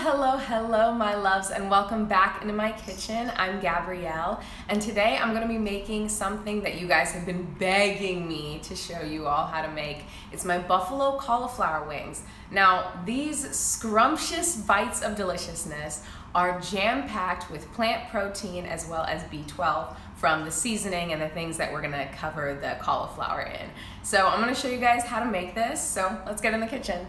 Hello, my loves, and welcome back into my kitchen. I'm Gabrielle, and today I'm going to be making something that you guys have been begging me to show you all how to make. It's my buffalo cauliflower wings. Now, these scrumptious bites of deliciousness are jam-packed with plant protein as well as B12 from the seasoning and the things that we're going to cover the cauliflower in. So I'm going to show you guys how to make this, so let's get in the kitchen.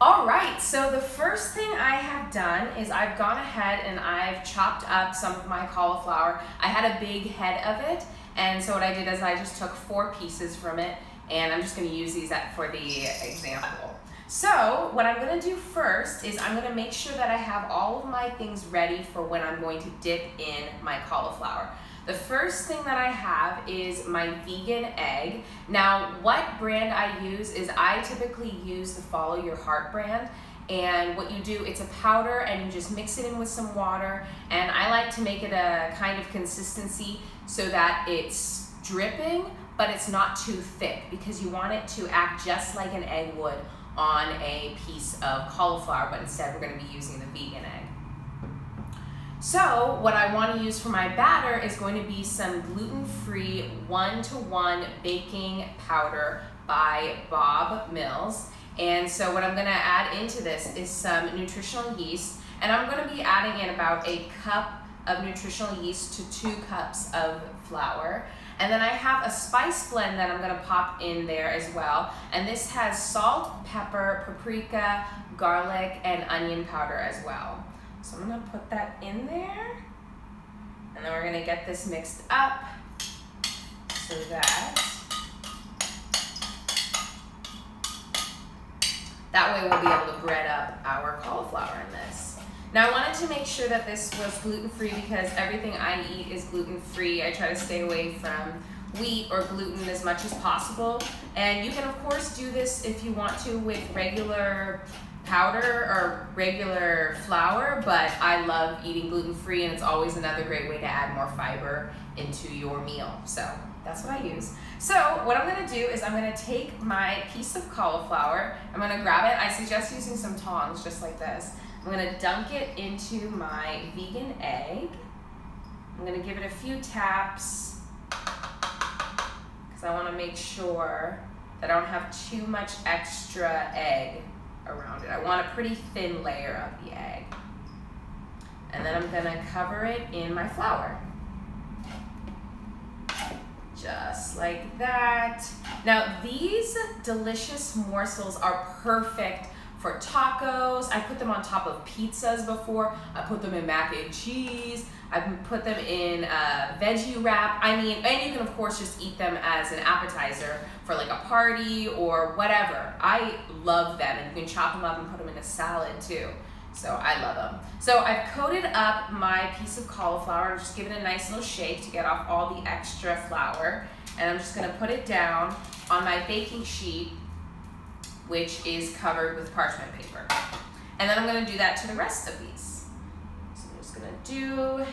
All right, so the first thing I have done is I've gone ahead and I've chopped up some of my cauliflower. I had a big head of it, and so what I did is I just took 4 pieces from it, and I'm just gonna use these for the example. So what I'm gonna do first is I'm gonna make sure that I have all of my things ready for when I'm going to dip in my cauliflower. The first thing that I have is my vegan egg. Now, what brand I use is I typically use the Follow Your Heart brand. And what you do, it's a powder and you just mix it in with some water. And I like to make it a kind of consistency so that it's dripping, but it's not too thick because you want it to act just like an egg would on a piece of cauliflower, but instead we're gonna be using the vegan egg. So what I want to use for my batter is going to be some gluten-free 1-to-1 baking powder by Bob Mills. And so what I'm going to add into this is some nutritional yeast, and I'm going to be adding in about a cup of nutritional yeast to 2 cups of flour. And then I have a spice blend that I'm going to pop in there as well. And this has salt, pepper, paprika, garlic, and onion powder as well. So I'm gonna put that in there, and then we're gonna get this mixed up so that way we'll be able to bread up our cauliflower in this. Now I wanted to make sure that this was gluten-free because everything I eat is gluten-free. I try to stay away from wheat or gluten as much as possible. And you can of course do this if you want to with regular powder or regular flour, but I love eating gluten-free, and it's always another great way to add more fiber into your meal. So that's what I use. So what I'm gonna do is I'm gonna take my piece of cauliflower, I'm gonna grab it. I suggest using some tongs just like this. I'm gonna dunk it into my vegan egg. I'm gonna give it a few taps because I wanna make sure that I don't have too much extra egg around it. I want a pretty thin layer of the egg. And then I'm gonna cover it in my flour. Just like that. Now these delicious morsels are perfect for tacos. I put them on top of pizzas before. I put them in mac and cheese. I put them in a veggie wrap. I mean, and you can of course just eat them as an appetizer for like a party or whatever. I love them, and you can chop them up and put them in a salad too. So I love them. So I've coated up my piece of cauliflower, just give it a nice little shake to get off all the extra flour. And I'm just gonna put it down on my baking sheet, which is covered with parchment paper. And then I'm gonna do that to the rest of these. So I'm just gonna do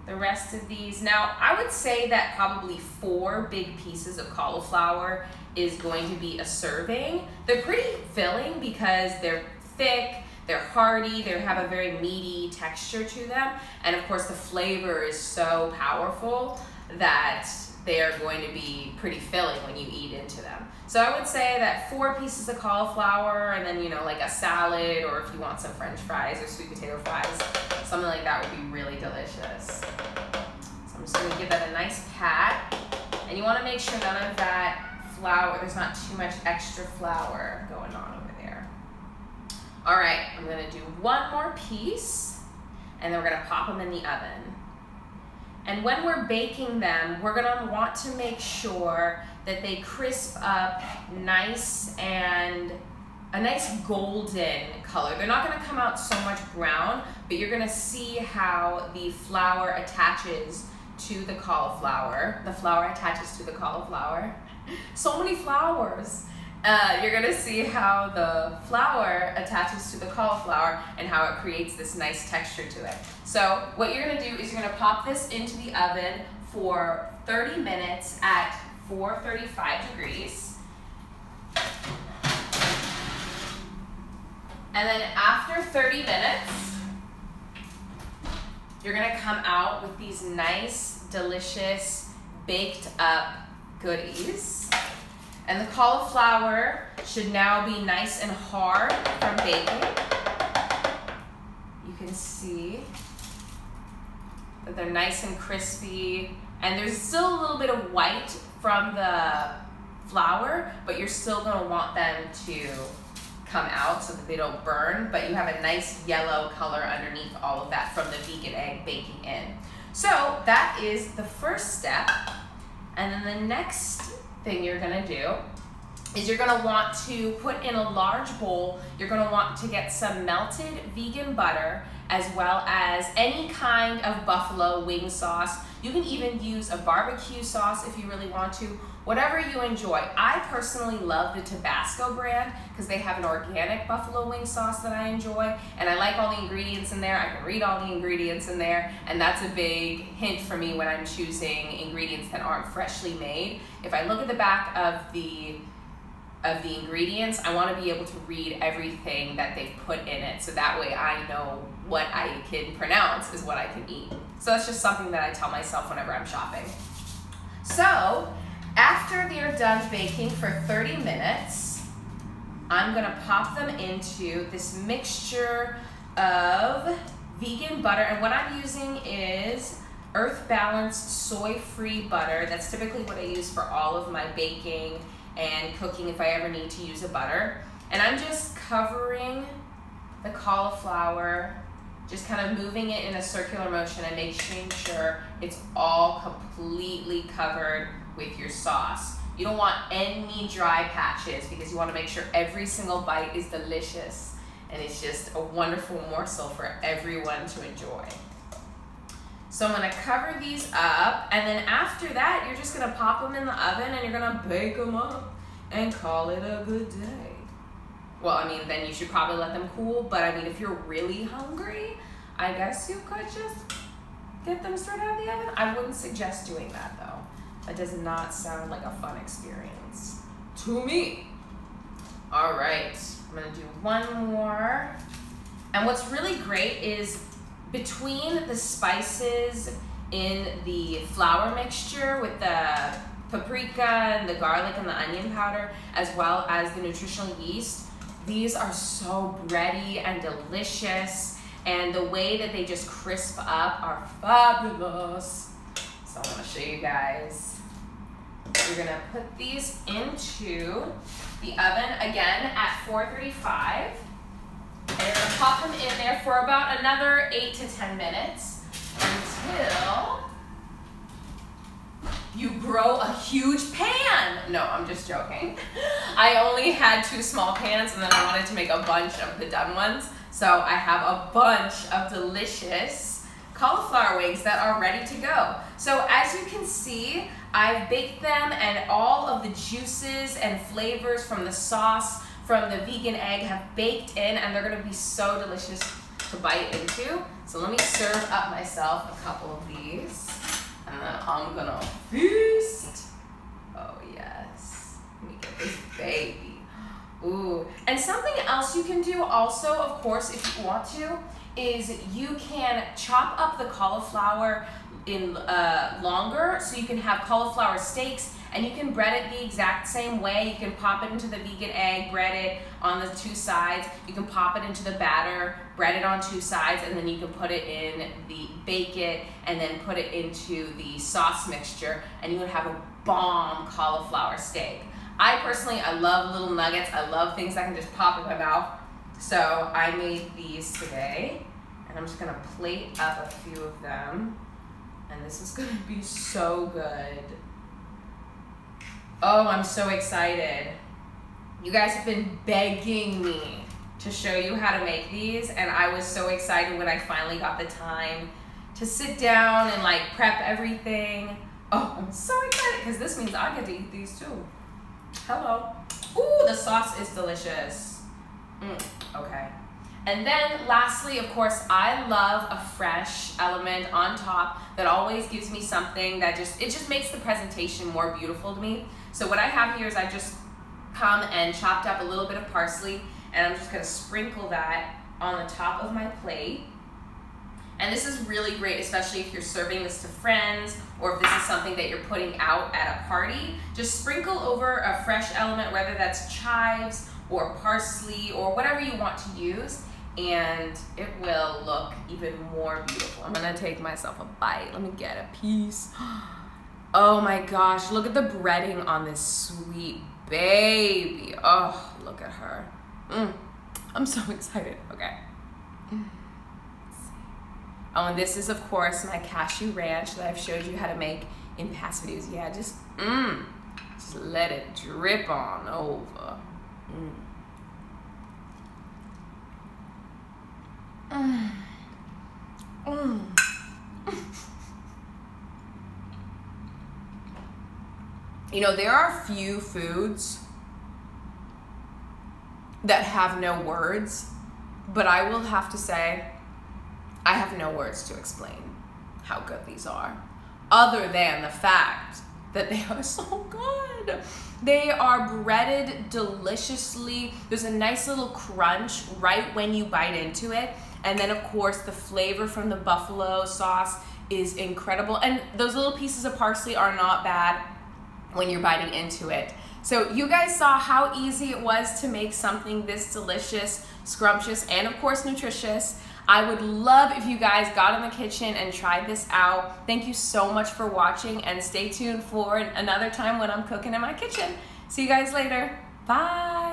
the rest of these. Now, I would say that probably 4 big pieces of cauliflower is going to be a serving. They're pretty filling because they're thick, they're hearty, they have a very meaty texture to them. And of course the flavor is so powerful that they are going to be pretty filling when you eat into them. So I would say that 4 pieces of cauliflower, and then, you know, like a salad, or if you want some French fries or sweet potato fries, something like that would be really delicious. So I'm just gonna give that a nice pat. And you wanna make sure none of that flour, there's not too much extra flour going on over there. All right, I'm gonna do 1 more piece, and then we're gonna pop them in the oven. And when we're baking them, we're gonna want to make sure that they crisp up nice and a nice golden color. They're not gonna come out so much brown, but you're gonna see how the flour attaches to the cauliflower. The flour attaches to the cauliflower. So many flowers. You're gonna see how the flour attaches to the cauliflower and how it creates this nice texture to it. So what you're gonna do is you're gonna pop this into the oven for 30 minutes at 435 degrees. And then after 30 minutes, you're gonna come out with these nice, delicious, baked up goodies. And the cauliflower should now be nice and hard from baking. You can see that they're nice and crispy. And there's still a little bit of white from the flour, but you're still gonna want them to come out so that they don't burn, but you have a nice yellow color underneath all of that from the vegan egg baking in. So that is the first step. And then the next thing you're gonna do is you're gonna want to put in a large bowl, you're gonna want to get some melted vegan butter as well as any kind of buffalo wing sauce. You can even use a barbecue sauce if you really want to, whatever you enjoy. I personally love the Tabasco brand because they have an organic buffalo wing sauce that I enjoy, and I like all the ingredients in there. I can read all the ingredients in there, and that's a big hint for me when I'm choosing ingredients that aren't freshly made. If I look at the back of the ingredients, I want to be able to read everything that they've put in it, so that way I know what I can pronounce is what I can eat. So that's just something that I tell myself whenever I'm shopping. So after they're done baking for 30 minutes, I'm gonna pop them into this mixture of vegan butter, and what I'm using is earth balanced soy-free butter. That's typically what I use for all of my baking and cooking if I ever need to use a butter. And I'm just covering the cauliflower, just kind of moving it in a circular motion and making sure it's all completely covered with your sauce. You don't want any dry patches because you want to make sure every single bite is delicious and it's just a wonderful morsel for everyone to enjoy. So I'm gonna cover these up, and then after that, you're just gonna pop them in the oven and you're gonna bake them up and call it a good day. Well, I mean, then you should probably let them cool, but I mean, if you're really hungry, I guess you could just get them straight out of the oven. I wouldn't suggest doing that though. That does not sound like a fun experience to me. All right, I'm gonna do one more. And what's really great is between the spices in the flour mixture with the paprika and the garlic and the onion powder, as well as the nutritional yeast, these are so bready and delicious, and the way that they just crisp up are fabulous. So I'm gonna show you guys. We're gonna put these into the oven again at 435. And you're gonna pop them in there for about another 8 to 10 minutes until you grow a huge pan. No, I'm just joking. I only had 2 small pans, and then I wanted to make a bunch of the done ones. So I have a bunch of delicious cauliflower wings that are ready to go. So as you can see, I've baked them, and all of the juices and flavors from the sauce from the vegan egg have baked in, and they're gonna be so delicious to bite into. So let me serve up myself a couple of these, and then I'm gonna feast. Oh yes, let me get this baby. Ooh, and something else you can do also, of course, if you want to, is you can chop up the cauliflower in longer, so you can have cauliflower steaks, and you can bread it the exact same way. You can pop it into the vegan egg, bread it on the 2 sides. You can pop it into the batter, bread it on 2 sides, and then you can put it in the, bake it, and then put it into the sauce mixture, and you would have a bomb cauliflower steak. I personally, I love little nuggets. I love things I can just pop in my mouth. So I made these today, and I'm just gonna plate up a few of them, and this is gonna be so good. Oh, I'm so excited. You guys have been begging me to show you how to make these, and I was so excited when I finally got the time to sit down and like prep everything. Oh, I'm so excited because this means I get to eat these too. Hello. Ooh, the sauce is delicious. Okay. And then lastly, of course, I love a fresh element on top that always gives me something that it just makes the presentation more beautiful to me. So what I have here is I just come and chopped up a little bit of parsley, and I'm just gonna sprinkle that on the top of my plate. And this is really great, especially if you're serving this to friends, or if this is something that you're putting out at a party. Just sprinkle over a fresh element, whether that's chives or parsley or whatever you want to use, and it will look even more beautiful. I'm gonna take myself a bite. Let me get a piece. Oh my gosh, look at the breading on this sweet baby. Oh, look at her. I'm so excited. Okay. Oh, and this is, of course, my cashew ranch that I've showed you how to make in past videos. Yeah, just let it drip on over. You know, there are few foods that have no words, but I will have to say, I have no words to explain how good these are, other than the fact that they are so good. They are breaded deliciously. There's a nice little crunch right when you bite into it. And then, of course, the flavor from the buffalo sauce is incredible. And those little pieces of parsley are not bad when you're biting into it. So you guys saw how easy it was to make something this delicious, scrumptious, and of course nutritious. I would love if you guys got in the kitchen and tried this out. Thank you so much for watching, and stay tuned for another time when I'm cooking in my kitchen. See you guys later. Bye.